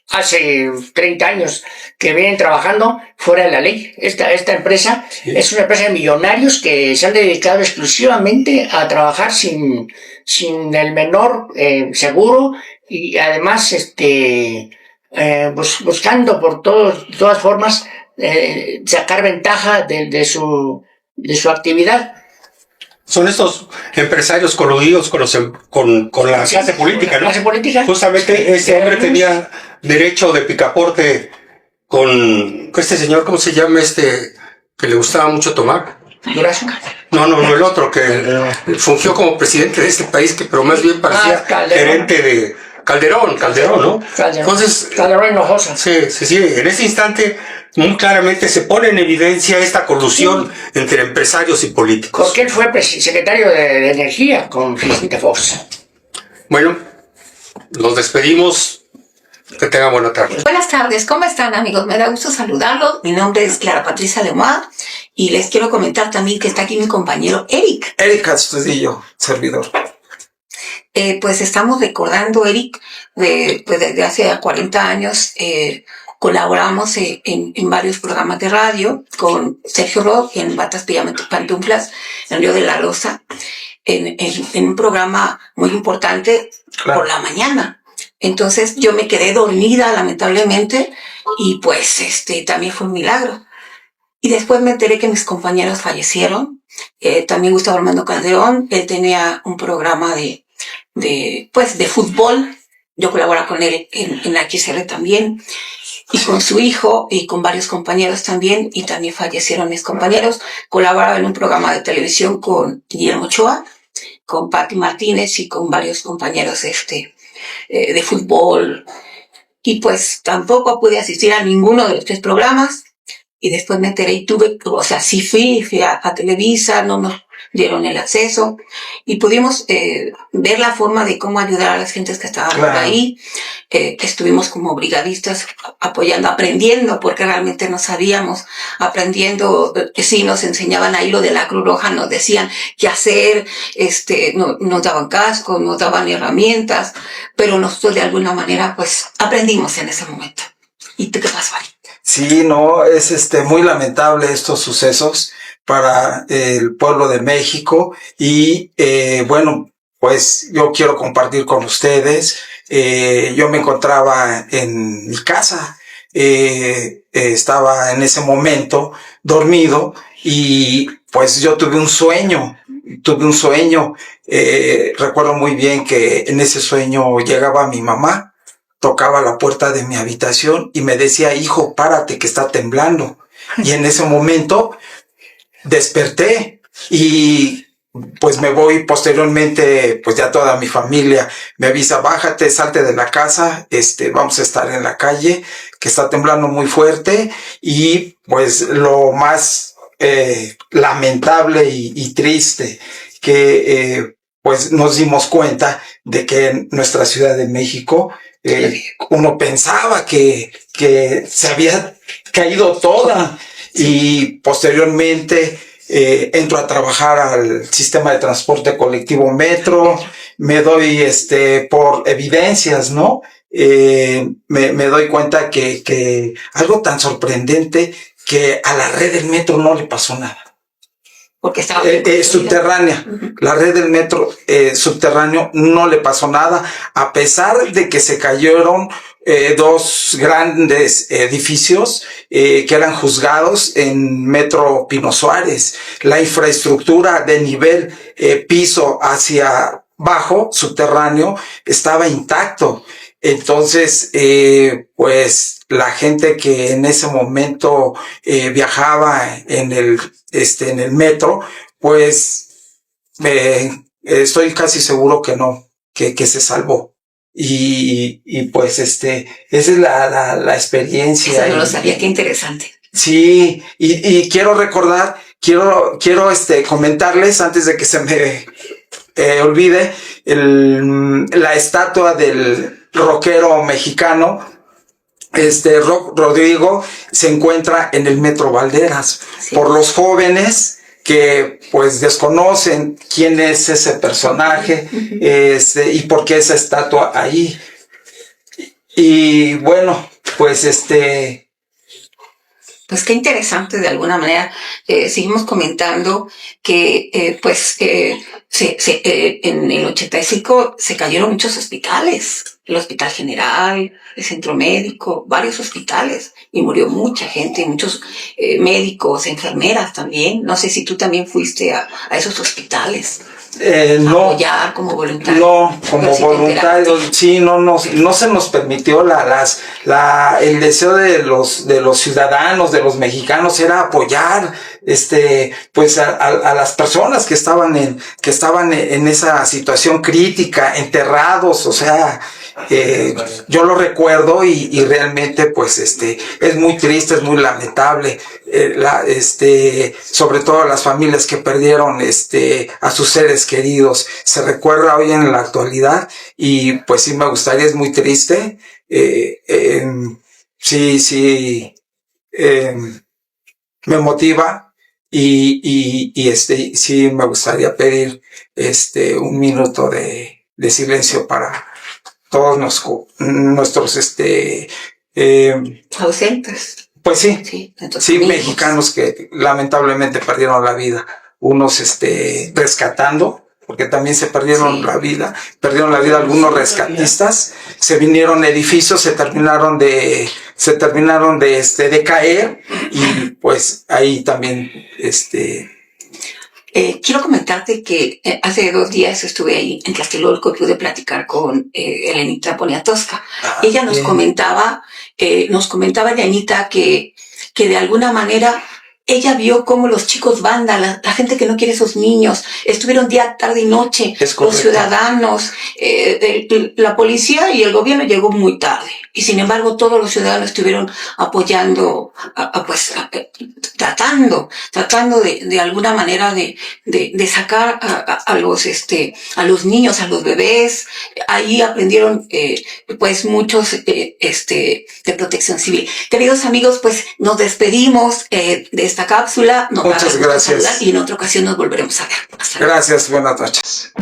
hace 30 años que vienen trabajando fuera de la ley. Esta empresa es una empresa de millonarios que se han dedicado exclusivamente a trabajar sin el menor seguro y además buscando por todas formas sacar ventaja de su actividad. Son estos empresarios coludidos con la clase política, ¿no? Clase política. Justamente este hombre tenía derecho de picaporte con este señor, ¿cómo se llama que le gustaba mucho tomar? ¿Durazo? No, el otro que fungió como presidente de este país, pero más bien parecía gerente de Calderón, ¿no? Entonces, Calderón Hinojosa. Sí, en ese instante muy claramente se pone en evidencia esta colusión entre empresarios y políticos. Porque él fue secretario de Energía con Vicente Fox. Bueno, los despedimos. Que tengan buena tarde. Buenas tardes, ¿cómo están, amigos? Me da gusto saludarlos. Mi nombre es Clara Patricia Lemoa y les quiero comentar también que está aquí mi compañero Eric. Eric Astudillo, servidor. Pues estamos recordando, Eric, desde hace 40 años colaboramos en varios programas de radio con Sergio Rock en Batas Pantuflas, en Río de la Rosa, en un programa muy importante, claro, por la mañana. Entonces yo me quedé dormida, lamentablemente, y pues también fue un milagro. Y después me enteré que mis compañeros fallecieron. También Gustavo Armando Calderón, él tenía un programa de fútbol yo colaboraba con él en la XR también, y con su hijo, y con varios compañeros también, y también fallecieron mis compañeros. Colaboraba en un programa de televisión con Guillermo Ochoa, con Patti Martínez y con varios compañeros de fútbol. Y pues tampoco pude asistir a ninguno de los 3 programas. Y después me enteré y sí fui a Televisa, no nos dieron el acceso. Y pudimos ver la forma de cómo ayudar a las gentes que estaban por ahí. Estuvimos como brigadistas apoyando, aprendiendo, porque realmente no sabíamos, aprendiendo. Sí, nos enseñaban ahí lo de la Cruz Roja, nos decían qué hacer, nos daban cascos, nos daban herramientas, pero nosotros de alguna manera pues aprendimos en ese momento. ¿Y tú qué pasó ahí? Sí, no, es muy lamentable estos sucesos para el pueblo de México y bueno, pues yo quiero compartir con ustedes. Yo me encontraba en mi casa, estaba en ese momento dormido y pues yo tuve un sueño. Recuerdo muy bien que en ese sueño llegaba mi mamá, tocaba la puerta de mi habitación y me decía, hijo, párate que está temblando. Y en ese momento desperté y pues me voy posteriormente, pues ya toda mi familia me avisa, bájate, salte de la casa, vamos a estar en la calle, que está temblando muy fuerte. Y pues lo más lamentable y triste que pues nos dimos cuenta de que en nuestra Ciudad de México uno pensaba que se había caído toda y posteriormente entro a trabajar al sistema de transporte colectivo Metro, me doy por evidencias, ¿no? Me doy cuenta que algo tan sorprendente que a la red del metro no le pasó nada. Porque estaba subterránea. La red del metro subterráneo no le pasó nada, a pesar de que se cayeron 2 grandes edificios que eran juzgados en Metro Pino Suárez. La infraestructura de nivel piso hacia bajo, subterráneo, estaba intacto. Entonces, pues la gente que en ese momento viajaba en el metro, pues estoy casi seguro que no, que se salvó. Y pues esa es la experiencia. Eso no lo sabía, qué interesante. Sí, y quiero recordar, quiero comentarles antes de que se me olvide la estatua del rockero mexicano, Rodrigo, se encuentra en el Metro Valderas. Sí. Por los jóvenes que pues desconocen quién es ese personaje, y por qué esa estatua ahí. Y bueno, pues Pues qué interesante, de alguna manera. Seguimos comentando que en el 85 se cayeron muchos hospitales. El Hospital General, el Centro Médico, varios hospitales. Y murió mucha gente, muchos médicos, enfermeras también. No sé si tú también fuiste a esos hospitales. No, apoyar como voluntario. No, como voluntario, sí, no se nos permitió el deseo de los ciudadanos, de los mexicanos, era apoyar, pues a las personas que estaban en esa situación crítica, enterrados, o sea, yo lo recuerdo y realmente pues es muy triste, es muy lamentable, sobre todo las familias que perdieron a sus seres queridos. Se recuerda hoy en la actualidad y pues sí me gustaría, es muy triste. Me motiva y sí me gustaría pedir un minuto de silencio para todos nuestros ausentes. Pues sí, mexicanos que lamentablemente perdieron la vida. Unos rescatando, porque también se perdieron la vida algunos rescatistas. Se vinieron edificios, se terminaron de caer y pues ahí también Quiero comentarte que hace 2 días estuve ahí en Tlatelolco y pude platicar con Elenita Poniatowska. Ella nos comentaba, Elenita, que de alguna manera ella vio cómo los chicos banda, la gente que no quiere esos niños, estuvieron día, tarde y noche, los ciudadanos, la policía y el gobierno llegó muy tarde. Y sin embargo, todos los ciudadanos estuvieron apoyando, tratando de alguna manera de sacar a los niños, a los bebés. Ahí aprendieron, pues muchos, de protección civil. Queridos amigos, pues nos despedimos, de esta cápsula. Muchas gracias. Y en otra ocasión nos volveremos a ver. Hasta luego. Gracias, buenas noches.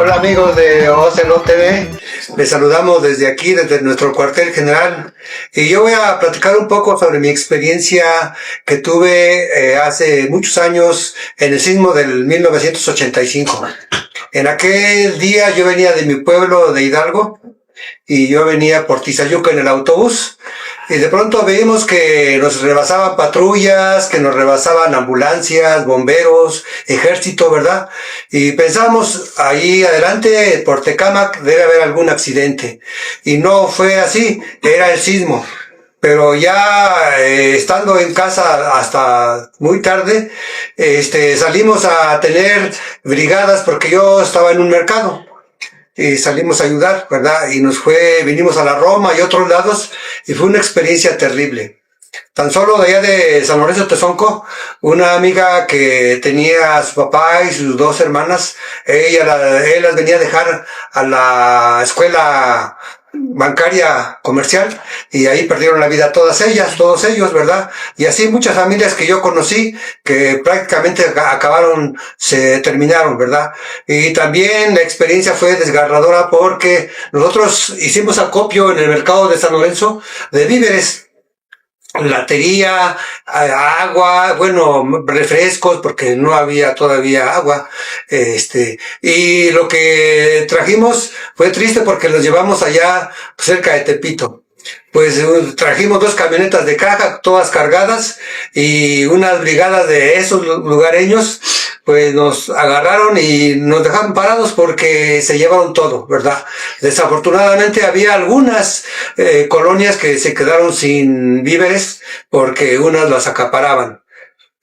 Hola amigos de Ocelot TV, les saludamos desde aquí, desde nuestro cuartel general, y yo voy a platicar un poco sobre mi experiencia que tuve hace muchos años en el sismo del 1985. En aquel día yo venía de mi pueblo de Hidalgo y yo venía por Tizayuca en el autobús. Y de pronto veíamos que nos rebasaban patrullas, que nos rebasaban ambulancias, bomberos, ejército, ¿verdad? Y pensábamos, ahí adelante, por Tecámac, debe haber algún accidente. Y no fue así, era el sismo. Pero ya estando en casa hasta muy tarde, salimos a tener brigadas porque yo estaba en un mercado. Y salimos a ayudar, ¿verdad? Y vinimos a la Roma y otros lados, y fue una experiencia terrible. Tan solo de allá de San Lorenzo Tezonco, una amiga que tenía a su papá y sus 2 hermanas, él las venía a dejar a la escuela bancaria comercial, y ahí perdieron la vida todos ellos, ¿verdad? Y así muchas familias que yo conocí que prácticamente se terminaron, ¿verdad? Y también la experiencia fue desgarradora porque nosotros hicimos acopio en el mercado de San Lorenzo de víveres, latería, agua, bueno, refrescos, porque no había todavía agua, y lo que trajimos fue triste porque los llevamos allá cerca de Tepito. Pues trajimos 2 camionetas de caja, todas cargadas, y unas brigadas de esos lugareños, pues nos agarraron y nos dejaron parados porque se llevaron todo, ¿verdad? Desafortunadamente había algunas colonias que se quedaron sin víveres porque unas las acaparaban.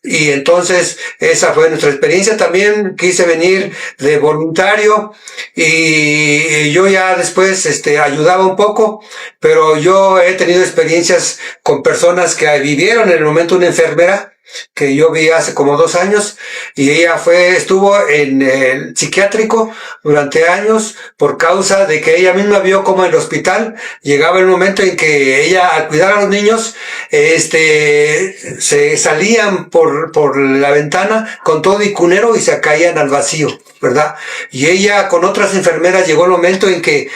Y entonces esa fue nuestra experiencia. También quise venir de voluntario y yo ya después ayudaba un poco, pero yo he tenido experiencias con personas que vivieron en el momento, una enfermera que yo vi hace como 2 años, y ella estuvo en el psiquiátrico durante años por causa de que ella misma vio como en el hospital llegaba el momento en que ella, al cuidar a los niños, se salían por la ventana con todo y cunero y se caían al vacío, ¿verdad? Y ella con otras enfermeras llegó el momento en que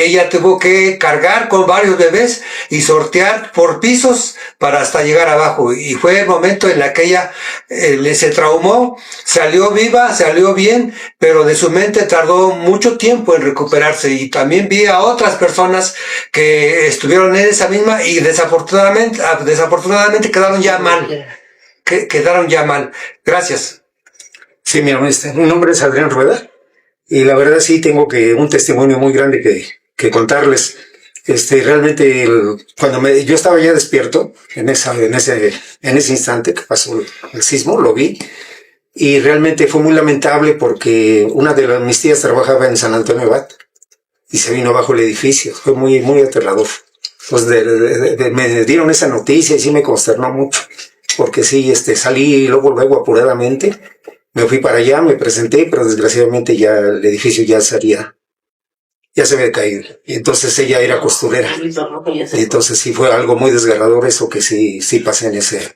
ella tuvo que cargar con varios bebés y sortear por pisos para hasta llegar abajo, y fue el momento en la que ella se traumó, salió viva, salió bien, pero de su mente tardó mucho tiempo en recuperarse. Y también vi a otras personas que estuvieron en esa misma y desafortunadamente quedaron ya mal. Quedaron ya mal. Gracias. Sí, mi nombre es Adrián Rueda, y la verdad sí tengo un testimonio muy grande que contarles. Realmente cuando yo estaba ya despierto en ese instante que pasó el sismo, lo vi, y realmente fue muy lamentable porque una de mis tías trabajaba en San Antonio Abad y se vino abajo el edificio. Fue muy, muy aterrador. Pues me dieron esa noticia y sí me consternó mucho, porque sí, salí luego apuradamente, me fui para allá, me presenté, pero desgraciadamente ya el edificio ya se había caído. Y entonces ella era costurera. Y entonces sí fue algo muy desgarrador eso que sí pasé en ese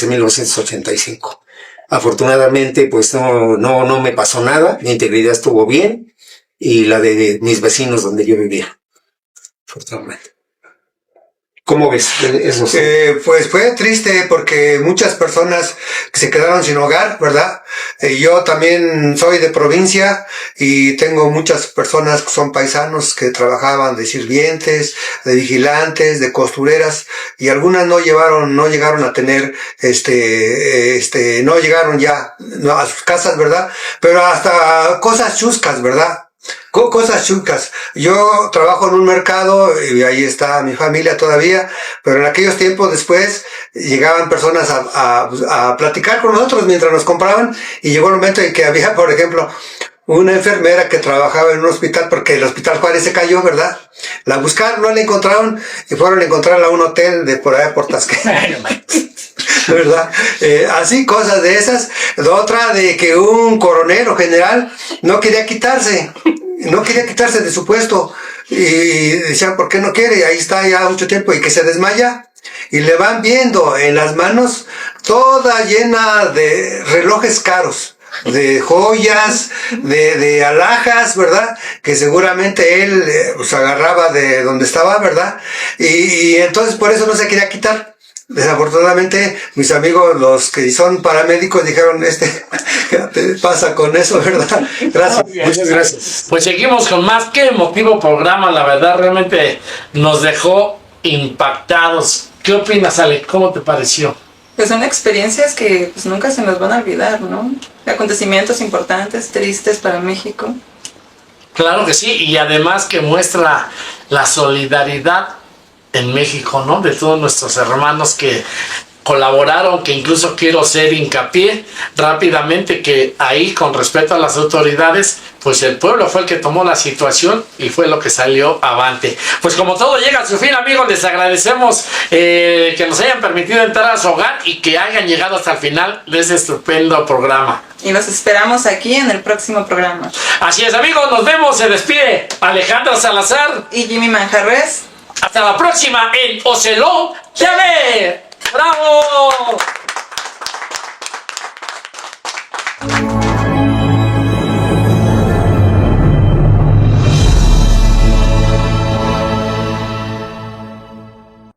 1985. Afortunadamente, pues no me pasó nada, mi integridad estuvo bien, y la de mis vecinos donde yo vivía. Afortunadamente. ¿Cómo ves eso? Pues fue triste porque muchas personas se quedaron sin hogar, ¿verdad? Yo también soy de provincia y tengo muchas personas que son paisanos que trabajaban de sirvientes, de vigilantes, de costureras, y algunas no llegaron a tener, no llegaron ya a sus casas, ¿verdad? Pero hasta cosas chuscas, ¿verdad? Cosas chuscas. Yo trabajo en un mercado y ahí está mi familia todavía, pero en aquellos tiempos después llegaban personas a platicar con nosotros mientras nos compraban, y llegó el momento en que había, por ejemplo, una enfermera que trabajaba en un hospital, porque el Hospital Juárez se cayó, ¿verdad? La buscaron, no la encontraron, y fueron a encontrarla a un hotel de por allá por Tasqueña. ¿Verdad? Así, cosas de esas. Otra de que un coronel o general no quería quitarse de su puesto, y decían, ¿por qué no quiere? Ahí está ya mucho tiempo, y que se desmaya, y le van viendo en las manos toda llena de relojes caros, de joyas, de alhajas, ¿verdad? Que seguramente él pues agarraba de donde estaba, ¿verdad? Y entonces por eso no se quería quitar. Desafortunadamente, mis amigos, los que son paramédicos, dijeron, ¿qué te pasa con eso, verdad? Gracias. Muchas gracias. Pues seguimos con más. Qué emotivo programa, la verdad, realmente nos dejó impactados. ¿Qué opinas, Ale? ¿Cómo te pareció? Pues son experiencias que pues nunca se nos van a olvidar, ¿no? Acontecimientos importantes, tristes para México. Claro que sí, y además que muestra la solidaridad en México, ¿no? De todos nuestros hermanos que colaboraron, que incluso quiero hacer hincapié rápidamente que ahí, con respeto a las autoridades, pues el pueblo fue el que tomó la situación y fue lo que salió avante. Pues como todo llega a su fin, amigos, les agradecemos que nos hayan permitido entrar a su hogar y que hayan llegado hasta el final de este estupendo programa. Y los esperamos aquí en el próximo programa. Así es, amigos, nos vemos. Se despide Alejandra Salazar y Jimmy Manjarres. Hasta la próxima en Ocelot TV. ¡Bravo!